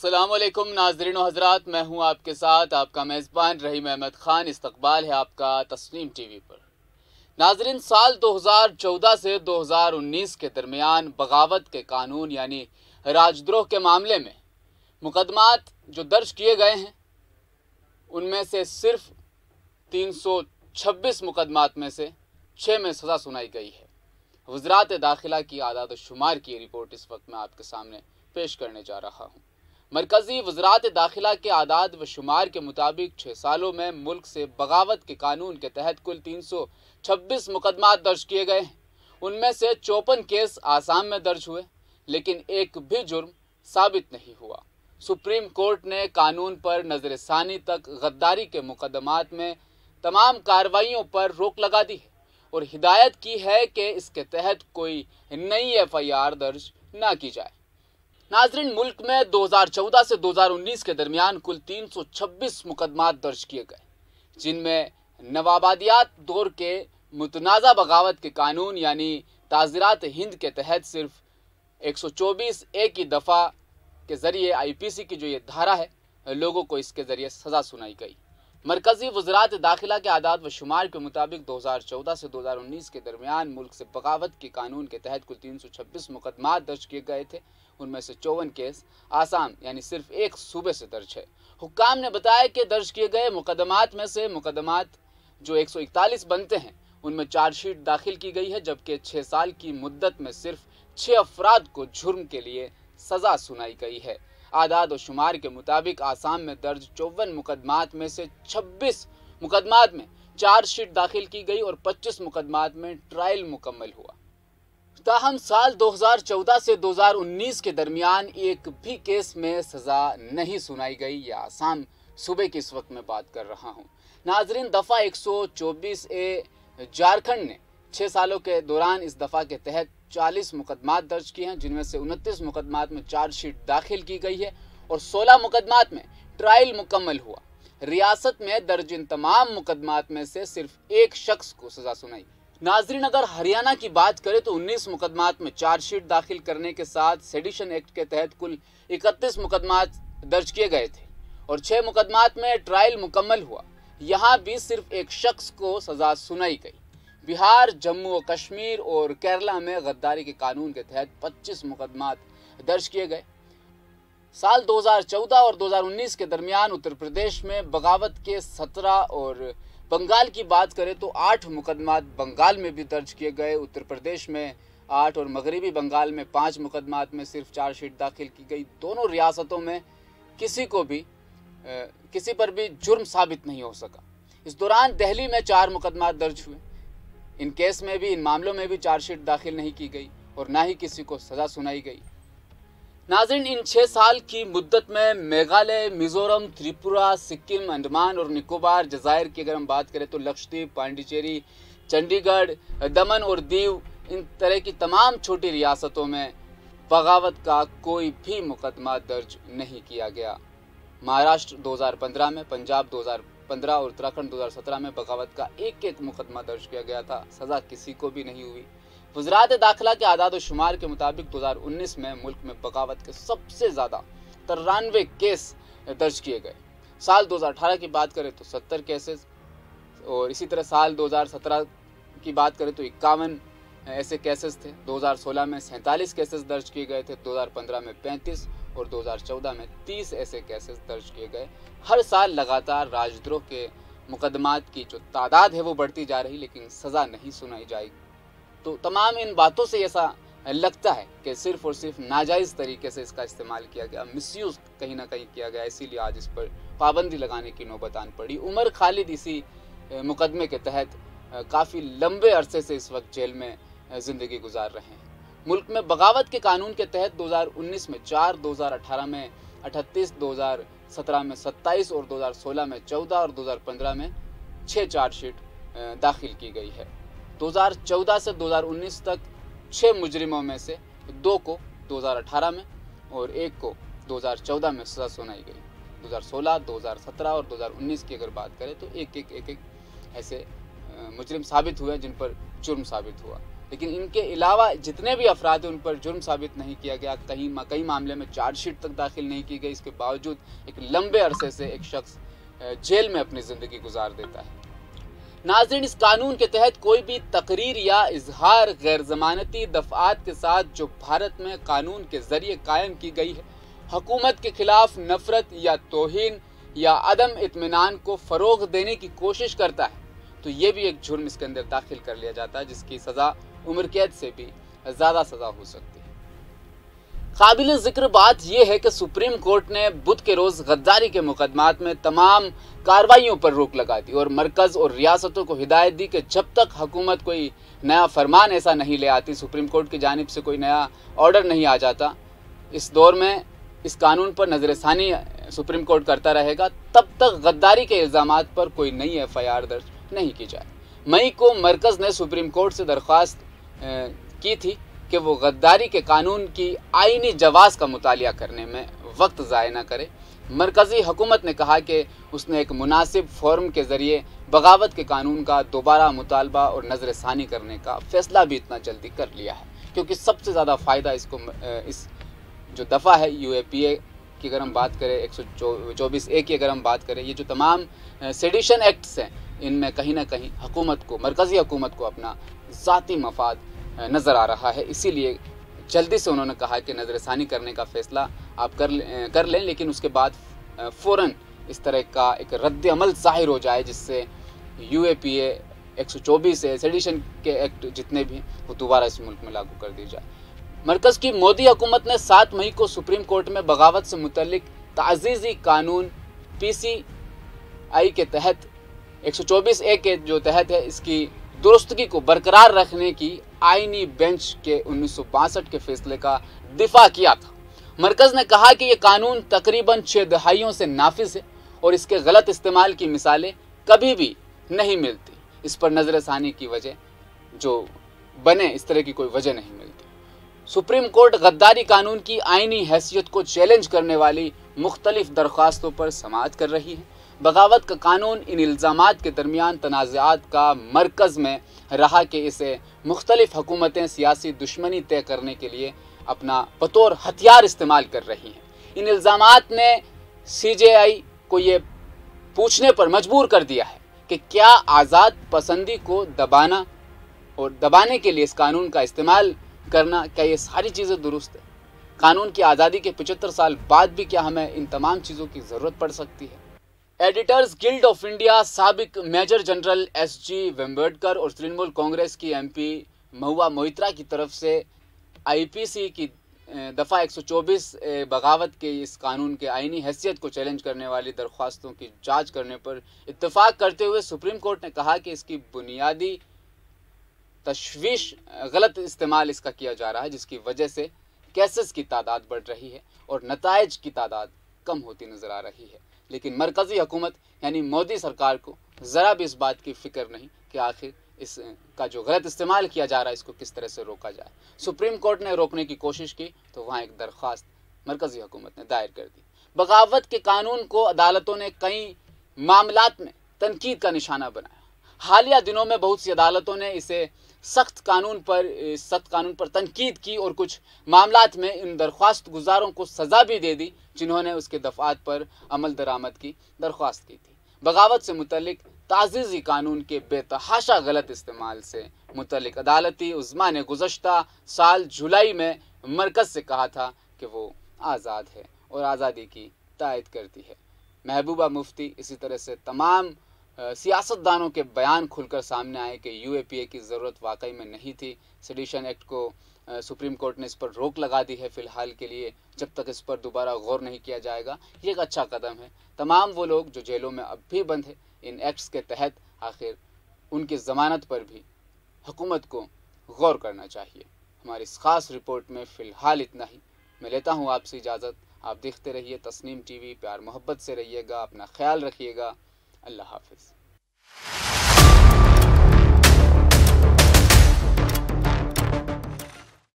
अस्सलामुअलैकुम नाज़रीन व हज़रात, मैं हूं आपके साथ आपका मेज़बान रहीम अहमद ख़ान। इस्तकबाल है आपका तस्नीम टीवी पर। नाज़रीन, साल 2014 से 2019 के दरमियान बगावत के कानून यानी राजद्रोह के मामले में मुकदमात जो दर्ज किए गए हैं उनमें से सिर्फ 326 मुकदमात में से 6 में सज़ा सुनाई गई है। वज़रात दाखिला की आदाद शुमार की रिपोर्ट इस वक्त मैं आपके सामने पेश करने जा रहा हूँ। मरकज़ी वज़रात दाखिला के आदाद व शुमार के मुताबिक 6 सालों में मुल्क से बगावत के कानून के तहत कुल 326 मुकदमात दर्ज किए गए हैं। उनमें से 54 केस आसाम में दर्ज हुए, लेकिन एक भी जुर्म साबित नहीं हुआ। सुप्रीम कोर्ट ने कानून पर नज़रसानी तक गद्दारी के मुकदमात में तमाम कार्रवाइयों पर रोक लगा दी है और हिदायत की है कि इसके तहत कोई नई FIR दर्ज ना की जाए। नाज़रीन, मुल्क में 2014 से 2019 के दरमियान कुल 326 मुकदमात दर्ज किए गए, जिनमें नवाबादियात दौर के मुतनाज़ा बगावत के कानून यानी ताज़ीरात हिंद के तहत सिर्फ 124A की दफ़ा के ज़रिए IPC की जो ये धारा है, लोगों को इसके ज़रिए सज़ा सुनाई गई। मरकज़ी वज़रात दाखिला के आदाद व शुमार के मुताबिक 2014 से 2019 के दरमियान मुल्क से बगावत के कानून के तहत कुल 326 मुकदमात दर्ज किए गए थे। उनमें से 54 केस आसाम यानी सिर्फ एक सूबे से दर्ज है। हुक्काम ने बताया कि दर्ज किए गए मुकदमात में से मुकदमात जो 141 बनते हैं उनमें चार्जशीट दाखिल की गई है, जबकि 6 साल की मुद्दत में सिर्फ 6 अफराद को जुर्म के लिए सज़ा सुनाई गई है। आदाद व शुमार के मुताबिक आसाम में दर्ज 54 मुकदमात में से 26 मुकदमात में चार्जशीट दाखिल की गई और 25 मुकदमात में ट्रायल मुकम्मल हुआ। ताहम साल 2014 से 2019 के दरमियान एक भी केस में सज़ा नहीं सुनाई गई। या आसाम सूबे की इस वक्त मैं बात कर रहा हूँ। नाजरीन, दफ़ा 124A झारखंड ने 6 सालों के दौरान इस दफ़ा के तहत 40 मुकदमात दर्ज किए हैं, जिनमें से 29 मुकदमात में चार्जशीट दाखिल की गई है और 16 मुकदमात में ट्रायल मुकम्मल हुआ। रियासत में दर्ज इन तमाम मुकदमात में से सिर्फ एक शख्स को सज़ा सुनाई। नाजरीन, अगर हरियाणा की बात करें तो 19 मुकदमात में चार्जशीट दाखिल करने के साथ सेडिशन एक्ट के तहत कुल 31 मुकदमात दर्ज किए गए थे और 6 मुकदमात में ट्रायल मुकम्मल हुआ। यहाँ भी सिर्फ एक शख्स को सज़ा सुनाई गई। बिहार, जम्मू और कश्मीर और केरला में गद्दारी के कानून के तहत 25 मुकदमात दर्ज किए गए। साल 2014 और 2019 के दरमियान उत्तर प्रदेश में बगावत के 17 और बंगाल की बात करें तो 8 मुकदमात बंगाल में भी दर्ज किए गए। उत्तर प्रदेश में 8 और मगरबी बंगाल में 5 मुकदमात में सिर्फ चार्जशीट दाखिल की गई। दोनों रियासतों में किसी पर भी जुर्म साबित नहीं हो सका। इस दौरान दिल्ली में 4 मुकदमात दर्ज हुए। इन मामलों में भी चार्जशीट दाखिल नहीं की गई और ना ही किसी को सज़ा सुनाई गई। नाज़रीन, इन 6 साल की मुद्दत में मेघालय, मिज़ोरम, त्रिपुरा, सिक्किम, अंडमान और निकोबार, जज़ायर की अगर हम बात करें तो लक्षद्वीप, पांडिचेरी, चंडीगढ़, दमन और दीव, इन तरह की तमाम छोटी रियासतों में बगावत का कोई भी मुकदमा दर्ज नहीं किया गया। महाराष्ट्र 2015 में, पंजाब 2015 और उत्तराखंड 2017 में बगावत का एक मुकदमा दर्ज किया गया था। सज़ा किसी को भी नहीं हुई। वज़रात दाखिला के आदाद व शुमार के मुताबिक 2019 में मुल्क में बगावत के सबसे ज़्यादा 93 केस दर्ज किए गए। साल 2018 की बात करें तो 70 केसेस और इसी तरह साल 2017 की बात करें तो 51 ऐसे केसेस थे। 2016 में 47 केसेस दर्ज किए गए थे, 2015 में 35 और 2014 में 30 ऐसे केसेस दर्ज किए गए। हर साल लगातार राजद्रोह के मुकदमात की जो तादाद है वो बढ़ती जा रही, लेकिन सज़ा नहीं सुनाई जाएगी। तो तमाम इन बातों से ऐसा लगता है कि सिर्फ और सिर्फ नाजायज़ तरीके से इसका इस्तेमाल किया गया, मिसयूज़ कहीं ना कहीं किया गया, इसीलिए आज इस पर पाबंदी लगाने की नौबत आन पड़ी। उमर खालिद इसी मुकदमे के तहत काफ़ी लंबे अरसे से इस वक्त जेल में ज़िंदगी गुजार रहे हैं। मुल्क में बगावत के कानून के तहत 2019 में 4, 2018 में 38, 2017 में 27 और 2016 में 14 और 2015 में 6 चार्जशीट दाखिल की गई है। 2014 से 2019 तक 6 मुजरिमों में से 2 को 2018 में और 1 को 2014 में सज़ा सुनाई गई। 2016, 2017 और 2019 की अगर बात करें तो एक ऐसे मुजरिम साबित हुए जिन पर जुर्म साबित हुआ। लेकिन इनके अलावा जितने भी अफराद उन पर जुर्म साबित नहीं किया गया, कई मामले में चार्जशीट तक दाखिल नहीं की गई, इसके बावजूद एक लंबे अरसे से एक शख्स जेल में अपनी ज़िंदगी गुजार देता है। नाज़रीन, इस कानून के तहत कोई भी तकरीर या इजहार गैर ज़मानती दफ़ात के साथ जो भारत में कानून के ज़रिए कायम की गई है, हुकूमत के खिलाफ नफरत या तौहीन या अदम इत्मीनान को फ़रोग़ देने की कोशिश करता है, तो ये भी एक जुर्म इसके अंदर दाखिल कर लिया जाता है, जिसकी सज़ा उम्र कैद से भी ज़्यादा सज़ा हो सकती है। काबिल ज़िक्र बात यह है कि सुप्रीम कोर्ट ने बुध के रोज़ गद्दारी के मुकदमात में तमाम कार्रवाइयों पर रोक लगा दी और मरकज़ और रियासतों को हिदायत दी कि जब तक हुकूमत कोई नया फरमान ऐसा नहीं ले आती, सुप्रीम कोर्ट की जानिब से कोई नया ऑर्डर नहीं आ जाता, इस दौर में इस कानून पर नज़रसानी सुप्रीम कोर्ट करता रहेगा, तब तक गद्दारी के इल्ज़ामात पर कोई नई FIR दर्ज नहीं की जाए। मई को मरकज़ ने सुप्रीम कोर्ट से दरख्वास्त की थी कि वो गद्दारी के कानून की आईनी जवाज़ का मुतालिया करने में वक्त ज़ाया न करे। मरकज़ी हुकूमत ने कहा कि उसने एक मुनासिब फोरम के ज़रिए बगावत के कानून का दोबारा मुतालबा और नज़रसानी करने का फ़ैसला भी इतना जल्दी कर लिया है, क्योंकि सबसे ज़्यादा फ़ायदा इसको इस जो दफ़ा है UAPA की अगर हम बात करें, 124A की अगर हम बात करें, ये जो तमाम सेडिशन एक्ट्स हैं, इनमें कहीं ना कहीं हुकूमत को, मरकज़ी हुकूमत को अपना ज़ाती मफाद नज़र आ रहा है। इसीलिए जल्दी से उन्होंने कहा कि नज़रसानी करने का फ़ैसला आप कर लें, लेकिन उसके बाद फ़ौरन इस तरह का एक रद्द अमल ज़ाहिर हो जाए, जिससे UAPA 124 है, सेडिशन के एक्ट जितने भी वो दोबारा इस मुल्क में लागू कर दी जाए। मरकज़ की मोदी हुकूमत ने 7 मई को सुप्रीम कोर्ट में बगावत से मुतल्लिक ताज़ीज़ी कानून PCI के तहत 124A के जो तहत है, इसकी दुरुस्तगी को बरकरार रखने की आईनी बेंच के 1962 के फैसले का दिफा किया था। मरकज़ ने कहा कि यह कानून तकरीबन 6 दहाइयों से नाफिज है और इसके गलत इस्तेमाल की मिसालें कभी भी नहीं मिलती। इस पर नज़रसानी की वजह जो बने, इस तरह की कोई वजह नहीं मिलती। सुप्रीम कोर्ट गद्दारी कानून की आईनी हैसियत को चैलेंज करने वाली मुख्तलिफ दरख्वास्तों पर समाअत कर रही है। बगावत का कानून इन इल्ज़ामात के दरमियान तनाज़ात का मरकज़ में रहा कि इसे मुख्तलिफ हुकूमतें सियासी दुश्मनी तय करने के लिए अपना बतौर हथियार इस्तेमाल कर रही हैं। इन इल्ज़ामात ने CJI को ये पूछने पर मजबूर कर दिया है कि क्या आज़ाद पसंदी को दबाना और दबाने के लिए इस कानून का इस्तेमाल करना, क्या ये सारी चीज़ें दुरुस्त है? कानून की आज़ादी के 75 साल बाद भी क्या हमें इन तमाम चीज़ों की ज़रूरत पड़ सकती है? एडिटर्स गिल्ड ऑफ इंडिया साबिक मेजर जनरल SG वेम्बर्डकर और तृणमूल कांग्रेस की MP महुआ मोइत्रा की तरफ से IPC की दफ़ा 124 बगावत के इस कानून के आईनी हैसियत को चैलेंज करने वाली दरख्वास्तों की जांच करने पर इत्तेफाक करते हुए सुप्रीम कोर्ट ने कहा कि इसकी बुनियादी तशवीश गलत इस्तेमाल इसका किया जा रहा है, जिसकी वजह से केसेस की तादाद बढ़ रही है और नताइज की तादाद कम होती नज़र आ रही है। लेकिन मरकज़ी हुकूमत यानी मोदी सरकार को ज़रा भी इस बात की फ़िक्र नहीं कि आखिर इसका जो गलत इस्तेमाल किया जा रहा है, इसको किस तरह से रोका जाए। सुप्रीम कोर्ट ने रोकने की कोशिश की तो वहाँ एक दरख्वास्त मरकज़ी हुकूमत ने दायर कर दी। बगावत के कानून को अदालतों ने कई मामलात में तनकीद का निशाना बनाया। हालिया दिनों में बहुत सी अदालतों ने इसे सख्त कानून पर तनकीद की और कुछ मामलात में इन दरख्वास्त गुजारों को सज़ा भी दे दी जिन्होंने उसके दफ़ात पर अमल दरामद की दरख्वास्त की थी। बगावत से मुतल्लिक ताज़ीज़ी कानून के बेतहाशा गलत इस्तेमाल से मुतल्लिक अदालती उज़्मा ने गुज़श्ता साल जुलाई में मरकज़ से कहा था कि वो आज़ाद है और आज़ादी की तायद करती है। महबूबा मुफ्ती, इसी तरह से तमाम सियासतदानों के बयान खुलकर सामने आए कि UAPA की ज़रूरत वाकई में नहीं थी। सेडिशन एक्ट को सुप्रीम कोर्ट ने इस पर रोक लगा दी है फ़िलहाल के लिए, जब तक इस पर दोबारा गौर नहीं किया जाएगा। ये एक अच्छा कदम है। तमाम वो लोग जो जेलों में अब भी बंद है इन एक्ट्स के तहत, आखिर उनकी ज़मानत पर भी हुकूमत को गौर करना चाहिए। हमारी इस ख़ास रिपोर्ट में फ़िलहाल इतना ही। मैं लेता हूँ आपसे इजाज़त। आप देखते रहिए तस्नीम TV, प्यार मोहब्बत से रहिएगा, अपना ख्याल रखिएगा। अल्लाह हाफ़िज़।